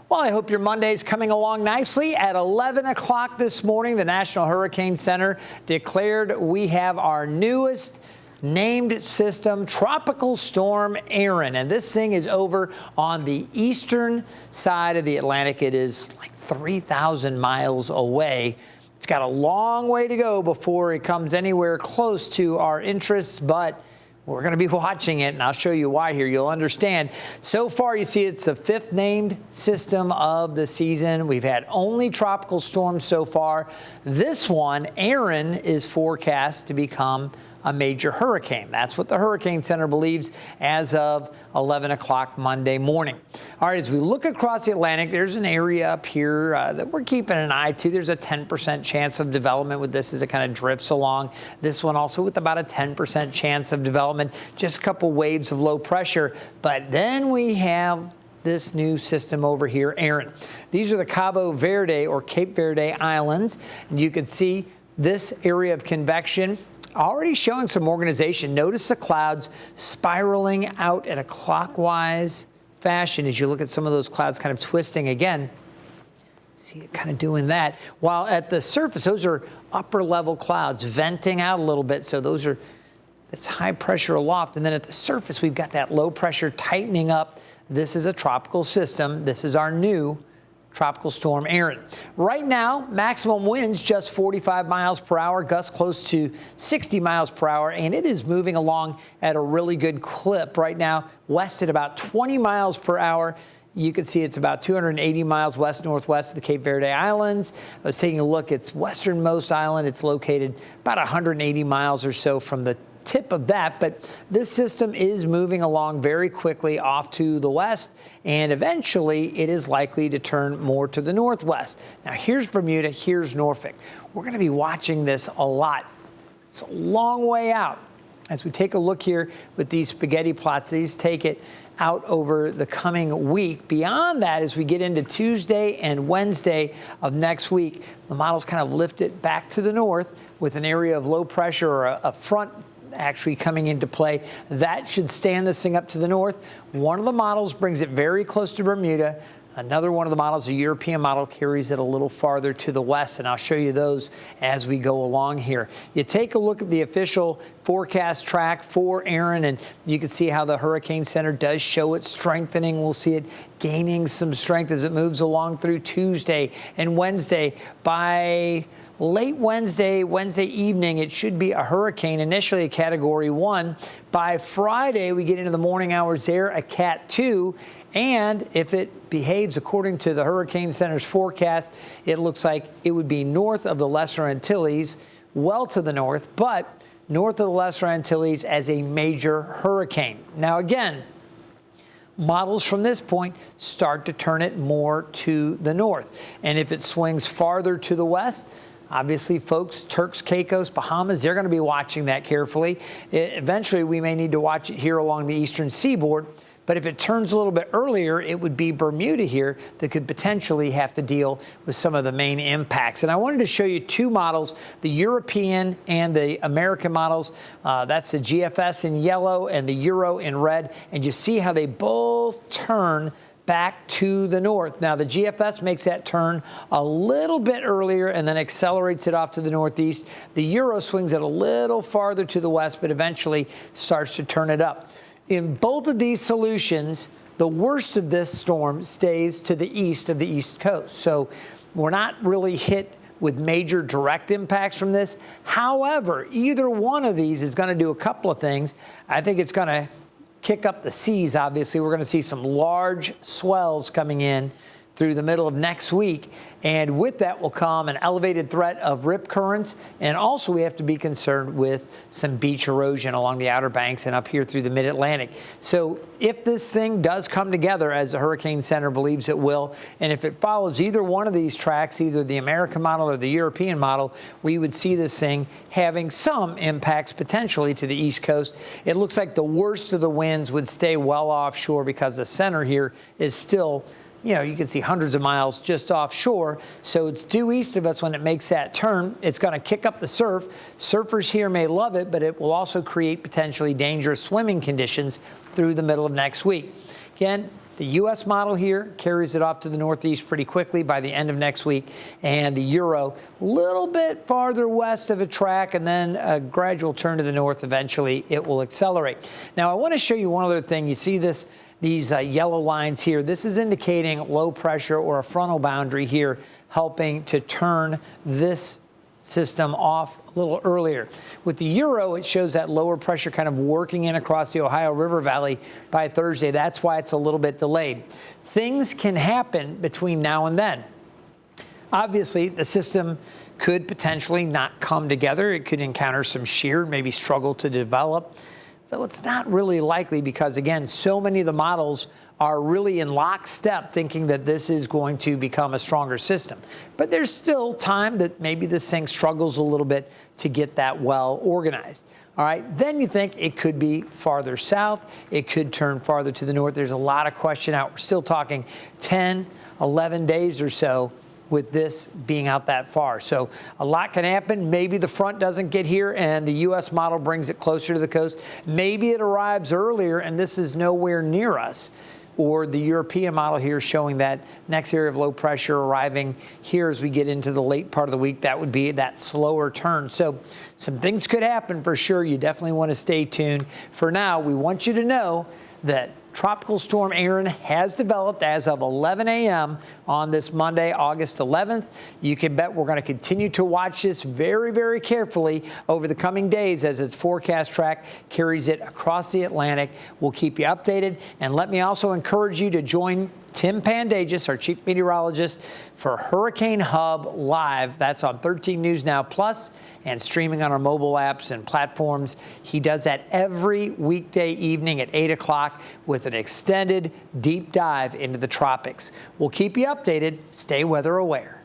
Well, I hope your Monday is coming along nicely. At 11 o'clock this morning, the National Hurricane Center declared we have our newest named system, Tropical Storm Erin. And this thing is over on the eastern side of the Atlantic. It is like 3,000 miles away. It's got a long way to go before it comes anywhere close to our interests, but we're going to be watching it, and I'll show you why here. You'll understand. So far, you see it's the 5th named system of the season. We've had only tropical storms so far. This one, Erin, is forecast to become a major hurricane. That's what the Hurricane Center believes as of 11 o'clock Monday morning. All right, as we look across the Atlantic, there's an area up here that we're keeping an eye to. There's a 10% chance of development with this as it kind of drifts along. This one also with about a 10% chance of development. Just a couple waves of low pressure. But then we have this new system over here, Erin. These are the Cabo Verde or Cape Verde Islands. And you can see this area of convection already showing some organization. Notice the clouds spiraling out in a clockwise fashion as you look at some of those clouds kind of twisting again. See it kind of doing that. While at the surface, those are upper level clouds venting out a little bit. So that's high pressure aloft. And then at the surface, we've got that low pressure tightening up. This is a tropical system. This is our new Tropical Storm Erin. Right now, maximum winds just 45 miles per hour, gusts close to 60 miles per hour, and it is moving along at a really good clip. Right now, west at about 20 miles per hour. You can see it's about 280 miles west-northwest of the Cape Verde Islands. I was taking a look. It's westernmost island. It's located about 180 miles or so from the tip of that, but this system is moving along very quickly off to the west, and eventually it is likely to turn more to the northwest. Now here's Bermuda, here's Norfolk. We're going to be watching this a lot. It's a long way out. As we take a look here with these spaghetti plots, these take it out over the coming week. Beyond that, as we get into Tuesday and Wednesday of next week, the models kind of lift it back to the north with an area of low pressure or a front actually coming into play. That should stand this thing up to the north. One of the models brings it very close to Bermuda. Another one of the models, a European model, carries it a little farther to the west, and I'll show you those as we go along here. You take a look at the official forecast track for Erin, and you can see how the Hurricane Center does show it strengthening. We'll see it gaining some strength as it moves along through Tuesday and Wednesday. By late Wednesday evening, it should be a hurricane, initially a Category 1. By Friday, we get into the morning hours there, a Cat 2. And if it behaves according to the Hurricane Center's forecast, it looks like it would be north of the Lesser Antilles, well to the north, but north of the Lesser Antilles as a major hurricane. Now, again, models from this point start to turn it more to the north. And if it swings farther to the west, obviously, folks, Turks, Caicos, Bahamas, they're going to be watching that carefully. Eventually, we may need to watch it here along the eastern seaboard. But if it turns a little bit earlier, it would be Bermuda here that could potentially have to deal with some of the main impacts. And I wanted to show you two models, the European and the American models. That's the GFS in yellow and the Euro in red. And you see how they both turn back to the north. Now, the GFS makes that turn a little bit earlier and then accelerates it off to the northeast. The Euro swings it a little farther to the west, but eventually starts to turn it up. In both of these solutions, the worst of this storm stays to the east of the East Coast. So we're not really hit with major direct impacts from this. However, either one of these is going to do a couple of things. I think it's going to kick up the seas, obviously. We're going to see some large swells coming in through the middle of next week. And with that will come an elevated threat of rip currents. And also we have to be concerned with some beach erosion along the Outer Banks and up here through the mid-Atlantic. So if this thing does come together, as the Hurricane Center believes it will, and if it follows either one of these tracks, either the American model or the European model, we would see this thing having some impacts potentially to the East Coast. It looks like the worst of the winds would stay well offshore because the center here is still, you know, you can see hundreds of miles just offshore. So it's due east of us when it makes that turn. It's going to kick up the surf. Surfers here may love it, but it will also create potentially dangerous swimming conditions through the middle of next week. Again, The U.S. model here carries it off to the northeast pretty quickly by the end of next week, and the Euro a little bit farther west of a track and then a gradual turn to the north. Eventually, it will accelerate. Now, I want to show you one other thing. You see these yellow lines here. This is indicating low pressure or a frontal boundary here, helping to turn this system off a little earlier. With the Euro, it shows that lower pressure kind of working in across the Ohio River Valley by Thursday. That's why it's a little bit delayed. Things can happen between now and then. Obviously, the system could potentially not come together. It could encounter some shear, maybe struggle to develop, though it's not really likely because, again, so many of the models are really in lockstep thinking that this is going to become a stronger system. But there's still time that maybe this thing struggles a little bit to get that well organized. All right, then you think it could be farther south. It could turn farther to the north. There's a lot of question out. We're still talking 10, 11 days or so with this being out that far. So a lot can happen. Maybe the front doesn't get here and the U.S. model brings it closer to the coast. Maybe it arrives earlier and this is nowhere near us. Or the European model here showing that next area of low pressure arriving here as we get into the late part of the week. That would be that slower turn. So some things could happen for sure. You definitely want to stay tuned. For now, we want you to know that Tropical Storm Erin has developed as of 11 a.m. on this Monday, August 11th. You can bet we're going to continue to watch this very, very carefully over the coming days as its forecast track carries it across the Atlantic. We'll keep you updated. And let me also encourage you to join Tim Pandagis, our chief meteorologist, for Hurricane Hub Live. That's on 13 News Now Plus and streaming on our mobile apps and platforms. He does that every weekday evening at 8 o'clock with an extended deep dive into the tropics. We'll keep you updated. Stay weather aware.